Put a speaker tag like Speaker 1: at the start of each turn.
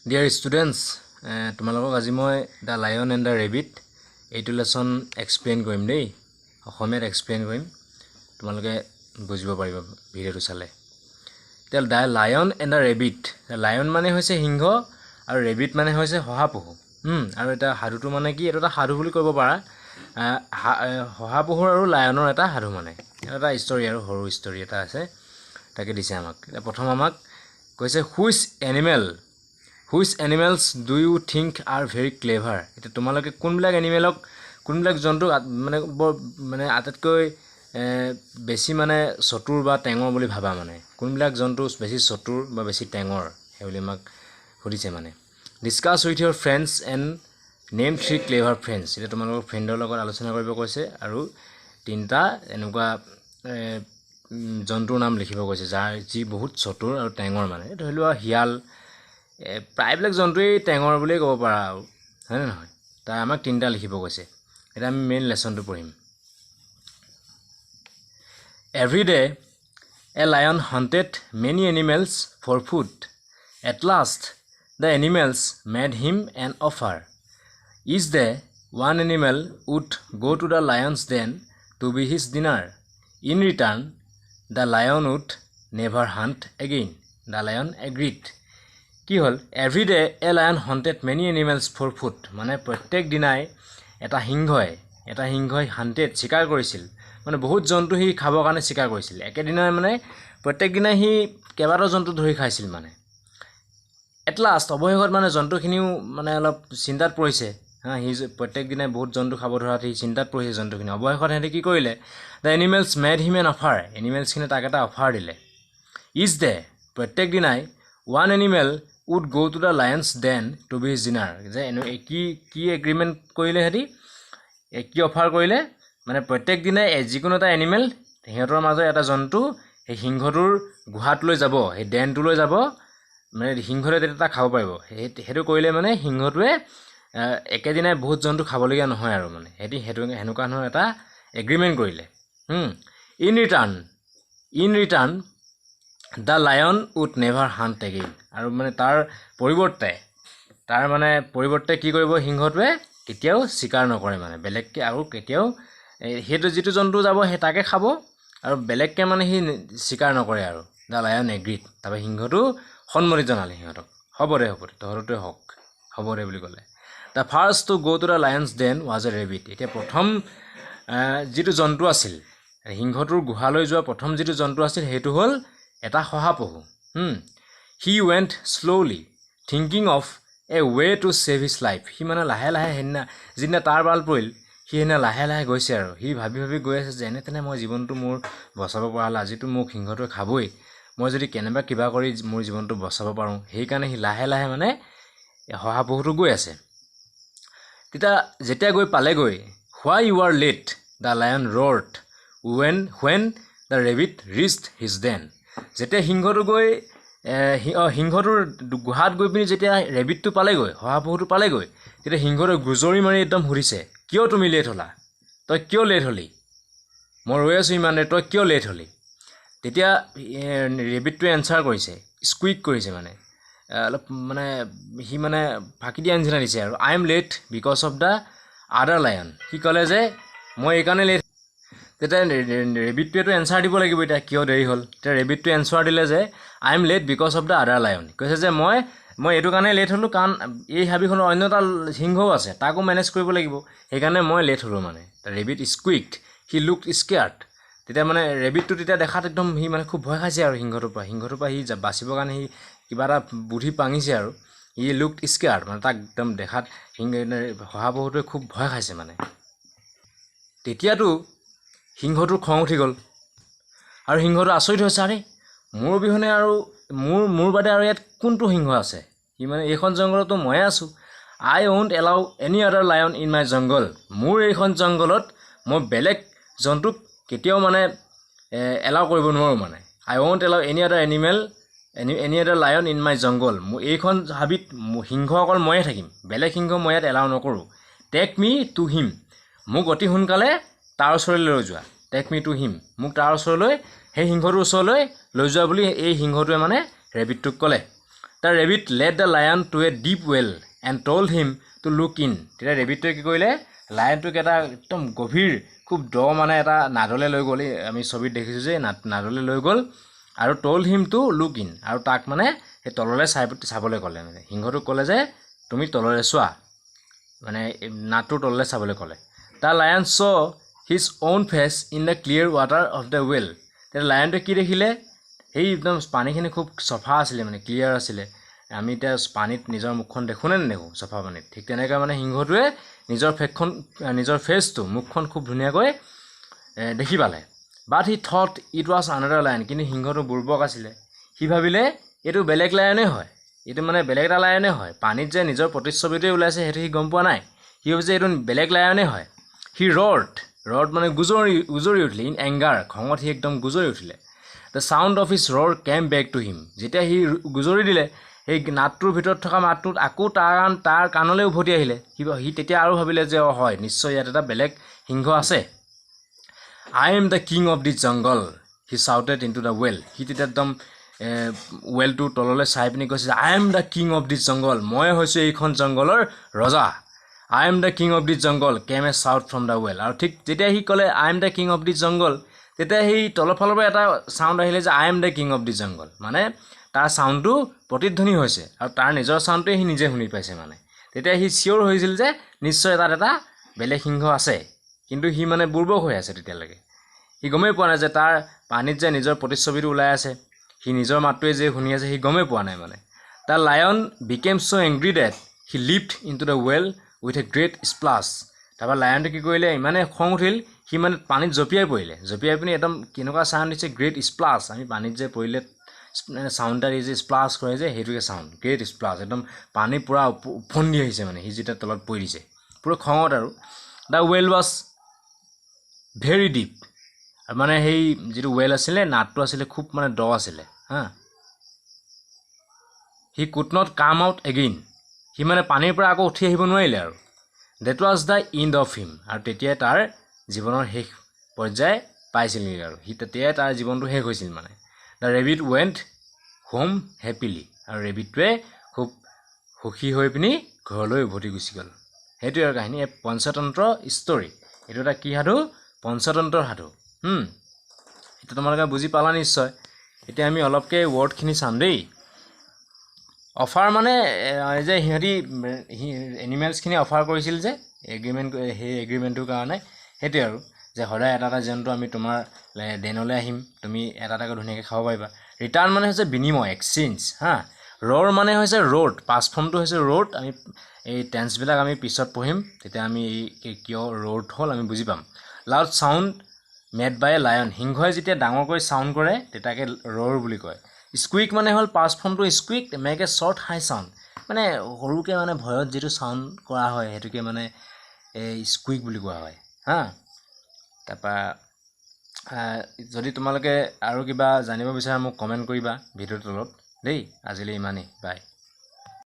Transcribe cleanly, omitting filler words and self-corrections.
Speaker 1: Dear students, তোমালোকক আজি মই The Lion and the Rabbit এইটো লেসন এক্সপ্লেইন কৰিম দেই অসমীয়াত এক্সপ্লেইন কৰিম তোমালোকে বুজিব পাৰিব ভিডিওটো চালে তেল The Lion and the Rabbit lion মানে হৈছে সিংহ আৰু ৰেবিট মানে হৈছে শহাপহু আৰু এটা সাধুটো মানে কি এটা সাধু বুলি ক'ব পাৰা শহাপহু আৰু লায়নৰ এটা সাধু মানে এটা ষ্টৰী আৰু সৰু ষ্টৰী এটা আছে তাকে দিছে আমাক প্ৰথম আমাক কৈছে Which animals do you think are very clever? এটা তোমালোকে কোনবিলাক জন্তু মানে আটাইতকৈ বেছি মানে চতুৰ বা টেঙৰ বুলি ভাবা মানে কোনবিলাক জন্তু বেছি চতুৰ বা বেছি টেঙৰ সেই বুলি আমাক সুধিছে মানে discuss with your friends and name 3 clever friends এটা তোমালোকৰ ফ্ৰেণ্ডৰ লগত আলোচনা কৰিব কৈছে আৰু তিনটা এনেকুৱা জন্তুৰ নাম লিখিব কৈছে যাৰ যি বহুত চতুৰ আৰু টেঙৰ মানে ধৰি লোৱা হিয়াল প্ৰায়বিলাক জন্তুই টেঙৰ বুলি ক'ব পাৰা হয় না নহয় তাৰ আমাক তিনটা লিখিব কৈছে এটা আমি মেইন লেসনটো পঢ়িম Every day a lion hunted many animals for food at last the animals made him an offer each day one animal would go to the lion's den to be his dinner in return the lion would never hunt again the lion agreed কি হল every day a lion hunted many animals for food মানে প্ৰত্যেক দিনাই এটা সিংহই hunted শিকাৰ কৰিছিল মানে বহুত জন্তু হি খাবৰ কাৰণে শিকাৰ কৰিছিল একেদিনাই মানে প্ৰত্যেক দিনাই হি কেবাৰো জন্তু ধৰি খাইছিল মানে at last অবশেষত মানে জন্তুখিনিও মানে অলপ চিন্তাত পৰিছে হি প্ৰত্যেক দিনাই বহুত জন্তু খাব ধৰাত হি চিন্তাত পৰিছে জন্তুখিনি অবশেষত হেতে কি কৰিলে the animals made him an offer animalsখিনি তাক এটা অফাৰ দিলে each day প্ৰত্যেক দিনাই one animal would go to the lion's den to be his dinner যে কি এগ্ৰিমেন্ট কৰিলে হেতি কি অফাৰ কৰিলে মানে প্ৰত্যেক দিনাই যিকোনো এটা এনিমেল সিহঁতৰ মাজৰ এটা জন্তু এই সিংহটোৰ গুহাত লৈ যাব এই ডেনটো লৈ যাব মানে সিংহৰে এটা খাব পাৰিব হেতু কৰিলে মানে সিংহটোৱে একেদিনাই বহুত জন্তু খাবলগীয়া নহয় আৰু মানে হেনুকা নহয় এটা এগ্ৰিমেন্ট কৰিলে in return the lion would never hunt again আৰু মানে তাৰ পৰিৱৰ্তে কি কৰিব সিংহটোৱে কেতিয়াও শিকাৰ নকৰে মানে বেলেগকে আৰু কেতিয়াও হেতু যেটো জন্তু যাব হে তাকে খাব আৰু বেলেগকে মানে হি শিকাৰ নকৰে আৰু the lion agreed তবে সিংহটো সন্মতি জনালে সিংহটোক হবৰে তহৰতে হবৰে বুলি ক'লে the first to go to the lion's den was a rabbit এতিয়া প্ৰথম যেটো জন্তু আছিল সিংহটোৰ গুহালৈ যোৱা প্ৰথম যেটো জন্তু আছিল হেতু হল এটা শহাপহু he went slowly thinking of a way to save his life হি মানে লাহে জিনা তাৰ বাল পৰিল হি লাহে গৈছে আৰু হি ভাবি গৈ আছে যেনে তেনে মই জীৱনটো মোৰ বচাব পৰাল আজিটো মোক সিংহটোৱে খাবই মই যদি কেনেবা কিবা কৰি মোৰ জীৱনটো বচাব পাৰো হেই কাৰণে হি লাহে মানে শহাপহুটো গৈ আছে যেতিয়া গৈ পালেগৈ why you are late the lion roared when the rabbit reached his den যেতিয়া সিংহটো গৈ সিংহটোৰ গুহাত গৈ পিনি যেতিয়া ৰেবিটটো পালেগৈ শহাপহুটো পালেগৈ তেতিয়া সিংহটোৱে গুজৰি মাৰি একদম সুধিছে কিয় তুমি লেট হলা তই কিয় লেট হলি মই ৰৈ আছো ইমানে তই কিয় লেট হলি তেতিয়া ৰেবিটটোৱে এনসাৰ কৰিছে স্কুইক কৰিছে মানে অলপ মানে হি মানে ফাকি দিয়া নিচিনা দিছে আৰু I am late because of the other lion কি ক'লে যে মই এই কাৰণে লেট তেতিয়া ৰেবিটটোৱেটো এনসাৰ দিব লাগিব এতিয়া কিয় দেৰি হ'ল তেতিয়া ৰেবিটটোৱে এনসাৰ দিলে যে I am late because of the other lion কৈছে যে মই এইটো কাৰণে লেট হলো কাৰণ এই হাবিখনৰ অন্য এটা সিংহও আছে তাকো মেনেজ কৰিব লাগিব সেই কাৰণে মই লেট হলো মানে ৰেবিট স্কুইকড হি লুকড স্কেয়াৰ্ড তেতিয়া মানে ৰেবিটটো তেতিয়া দেখাত একদম হি মানে খুব ভয় খাইছে আৰু সিংহটোৰ পৰা হি বাচিবৰ কাৰণে হি কিবা এটা বুদ্ধি পাঙিছে আৰু হি লুকড স্কেয়াৰ্ড মানে তাক একদম দেখাত শহাপহুটোৱে খুব ভয় খাইছে মানে তেতিয়াতো সিংহটোৰ খং উঠি গ'ল আৰু সিংহটো আচৰিত হৈছে আৰে মোৰ বিহনে আৰু মোৰ বাদে আৰু ইয়াত কোনটো সিংহ আছে হি মানে এইখন জংগলতো মই আছো I won't allow any other lion in my jungle মোৰ এইখন জংগলত মই বেলেগ জন্তুক কেতিয়াও মানে এলাউ কৰিব নোৱাৰো মানে I won't allow any other lion in my jungle মোৰ এইখন হাবিত সিংহ অকল ময়ে থাকিম বেলেগ সিংহ মই ইয়াত এলাউ নকৰো take me to him মোক অতি সোনকালে তাৰ ওচৰলৈ লৈ যোৱা take me to him মোক তাৰ ওচৰলৈ সেই সিংহটোৰ ওচৰলৈ লৈ যোৱা বুলি এই সিংহটোৱে মানে ৰেবিটটোক ক'লে the rabbit led the lion to a deep well and told him to look in তেতিয়া ৰেবিটটোৱে কি কৰিলে লায়নটোক এটা একদম গভীৰ খুব দ মানে এটা নাদলৈ লৈ গ'ল আমি ছবিত দেখিছোঁ যে নাদলৈ লৈ গ'ল আৰু told him to look in আৰু তাক মানে সেই তললৈ চাবলৈ ক'লে মানে সিংহটোক ক'লে যে তুমি তললৈ চোৱা মানে নাদটোৰ তললৈ চাবলৈ ক'লে the lion so his on face in the clear water of the well তেতিয়া লায়নটোৱে কি দেখিলে সেই একদম পানীখিনি খুব চফা আছিলে মানে ক্লিয়াৰ আছিলে আমি এতিয়া পানীত নিজৰ মুখখন দেখোঁ নে নেদেখোঁ চফা পানীত ঠিক তেনেকৈ মানে সিংহটোৱে নিজৰ ফেচটো মুখখন খুব ধুনীয়াকৈ দেখি পালে but he thought it was another lion কিন্তু সিংহটো বুৰ্বক আছিলে সি ভাবিলে এইটো বেলেগ লায়নেই হয় এইটো মানে বেলেগ এটা লায়নেই হয় পানীত যে নিজৰ প্ৰতিচ্ছবিটোৱে ওলাইছে সেইটো সি গম পোৱা নাই সি ভাবিছে এইটো বেলেগ লায়নেই হয় সি ৰড মানে গুজৰি উঠিলে ইন এংগাৰ খঙত সি একদম গুজৰি উঠিলে the sound of his roar came back to him যেতিয়া সি গুজৰি দিলে সেই নাদটোৰ ভিতৰত থকা মাতটোত আকৌ তাৰ কাণলৈ উভতি আহিলে সি তেতিয়া আৰু ভাবিলে যে হয় নিশ্চয় ইয়াত এটা বেলেগ সিংহ আছে I am the king of the jungle he shouted into the well সি তেতিয়া একদম ৱেলটোৰ তললৈ চাই পিনি কৈছে যে I am the king of the jungle মই হৈছোঁ এইখন জংগলৰ ৰজা I am the king of the jungle came a shout from the well আৰু ঠিক যেতিয়া সি ক'লে I am the king of the jungle তেতিয়া সেই তলৰ ফালৰ পৰা এটা চাউণ্ড আহিলে যে I am the king of the jungle মানে তাৰ চাউণ্ডটো প্ৰতিধ্বনি হৈছে আৰু তাৰ নিজৰ চাউণ্ডটোৱে সি নিজে শুনি পাইছে মানে তেতিয়া সি চিয়'ৰ হৈছিল যে নিশ্চয় তাত এটা বেলেগ সিংহ আছে কিন্তু সি মানে বুৰ্বক হৈ আছে তেতিয়ালৈকে সি গমেই পোৱা নাই যে তাৰ পানীত যে নিজৰ প্ৰতিচ্ছবিটো ওলাই আছে সি নিজৰ মাতটোৱে যে শুনি আছে সি গমেই পোৱা নাই মানে the lion became so' angry that he leapt into the well with a great splash তাৰপৰা লায়নটো কি কৰিলে ইমানে খং উঠিল সি মানে পানীত জঁপিয়াই পিনি একদম কেনেকুৱা চাউণ্ড দিছে গ্ৰেট স্প্লাছ আমি পানীত যে পৰিলে চাউণ্ড এটা যে স্প্লাছ কৰে যে সেইটোকে চাউণ্ড গ্ৰেট স্প্লাছ একদম পানী পূৰা উফন্দি আহিছে মানে সি যেতিয়া তলত পৰি দিছে পূৰা খঙত আৰু the well was very deep আৰু মানে সেই যিটো ৱেল আছিলে নাদটো আছিলে খুব মানে দ আছিলে হা he could not come out again সি মানে পানীৰ পৰা আকৌ উঠি আহিব নোৱাৰিলে আৰু that was the end of him আৰু তেতিয়াই তাৰ জীৱনৰ শেষ পৰ্যায় পাইছিলগৈ আৰু সি তেতিয়াই তাৰ জীৱনটো শেষ হৈছিল মানে the rabbit went home happily আৰু ৰেবিটটোৱে খুব সুখী হৈ পিনি ঘৰলৈ উভতি গুচি গ'ল সেইটোৱে আৰু কাহিনী পঞ্চতন্ত্ৰ ষ্টৰী এইটো এটা কি সাধু পঞ্চতন্ত্ৰৰ সাধু সেইটো তোমালোকে বুজি পালা নিশ্চয় এতিয়া আমি অলপকৈ ৱৰ্ডখিনি চাম দেই অফাৰ মানে যে সিহঁতি এনিমেলছখিনি অফাৰ কৰিছিল যে সেই এগ্ৰিমেণ্টটোৰ কাৰণে সেইটোৱে আৰু যে সদায় এটা জন্তু আমি তোমাৰ দেনলৈ আহিম তুমি এটা এটাকৈ ধুনীয়াকৈ খাব পাৰিবা ৰিটাৰ্ণ মানে হৈছে বিনিময় এক্সচেঞ্জ ৰ'ৰ মানে হৈছে ৰ'ড পাষ্ট ফৰ্মটো হৈছে ৰ'ড আমি এই টেন্সবিলাক আমি পিছত পঢ়িম তেতিয়া আমি এই কিয় ৰ'ড হ'ল আমি বুজি পাম loud sound made by a lion সিংহই যেতিয়া ডাঙৰকৈ চাউণ্ড কৰে তেতিয়াকে ৰ'ৰ বুলি কয় স্কুইক মানে হ'ল পাষ্ট ফৰ্মটো squeak make a short high sound মানে সৰুকৈ মানে ভয়ত যিটো চাউণ্ড কৰা হয় সেইটোকে মানে এই স্কুইক বুলি কোৱা হয় তাৰপৰা যদি তোমালোকে আৰু কিবা জানিব বিচাৰা মোক কমেণ্ট কৰিবা ভিডিঅ'টোৰ তলত দেই আজিলৈ ইমানেই বাই